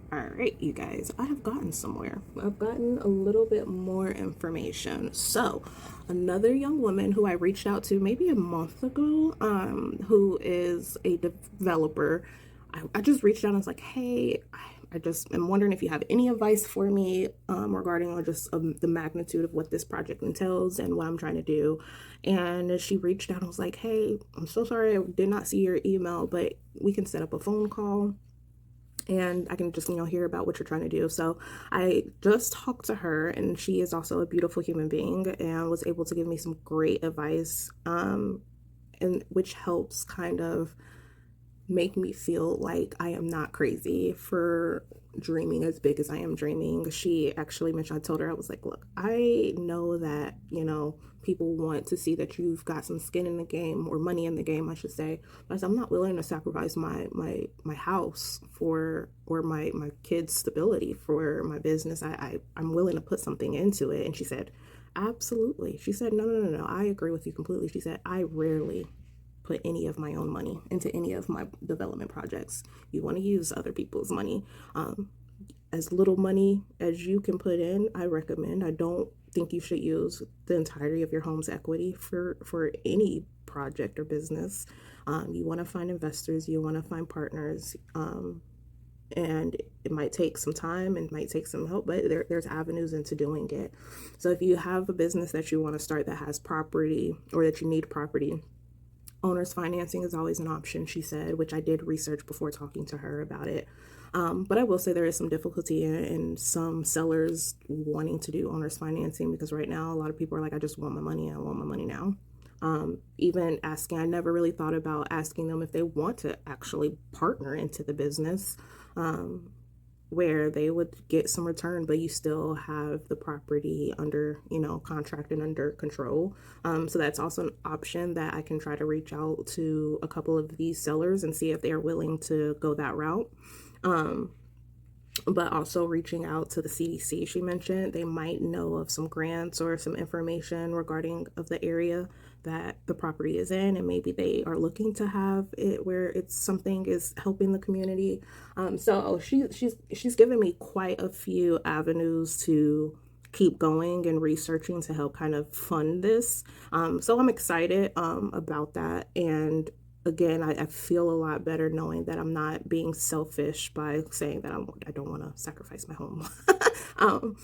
All right, you guys, I have gotten somewhere. I've gotten a little bit more information. So, another young woman who I reached out to maybe a month ago, who is a developer, I just reached out and was like, hey, I just am wondering if you have any advice for me regarding just the magnitude of what this project entails and what I'm trying to do. And she reached out and was like, hey, I'm so sorry I did not see your email, but we can set up a phone call and I can just, hear about what you're trying to do. So I just talked to her, and she is also a beautiful human being and was able to give me some great advice, and which helps kind of make me feel like I am not crazy for dreaming as big as I am dreaming. She actually mentioned, I told her, I was like, look, I know that, people want to see that you've got some skin in the game, or money in the game, I should say. But I said, I'm not willing to sacrifice my house for, or my kids' stability for my business. I'm willing to put something into it. And she said, absolutely. She said, no, no, no, no. I agree with you completely. She said, I rarely put any of my own money into any of my development projects. You want to use other people's money. As little money as you can put in, I recommend. I don't think you should use the entirety of your home's equity for any project or business. You want to find investors, you want to find partners, and it might take some time and might take some help, but there's avenues into doing it. So if you have a business that you want to start that has property, or that you need property, owner's financing is always an option, she said, which I did research before talking to her about it. But I will say there is some difficulty in some sellers wanting to do owner's financing, because right now a lot of people are like, I just want my money, I want my money now. Even asking, I never really thought about asking them if they want to actually partner into the business, um, where they would get some return, but you still have the property under, contract and under control. So that's also an option that I can try to reach out to a couple of these sellers and see if they're willing to go that route. Um, but also reaching out to the CDC, she mentioned they might know of some grants or some information regarding of the area that the property is in, and maybe they are looking to have it where it's something is helping the community. So she's given me quite a few avenues to keep going and researching to help kind of fund this. So I'm excited about that. And again, I feel a lot better knowing that I'm not being selfish by saying that I don't want to sacrifice my home. um,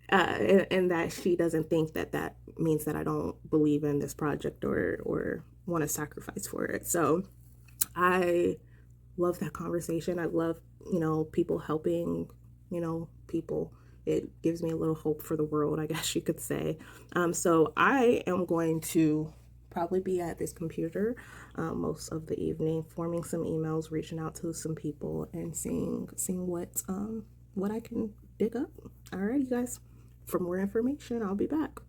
and that she doesn't think that that means that I don't believe in this project, or want to sacrifice for it. So I love that conversation. I love, people helping, people. It gives me a little hope for the world, I guess you could say. So I am going to probably be at this computer most of the evening, forming some emails, reaching out to some people, and seeing what I can dig up. All right, you guys. For more information, I'll be back.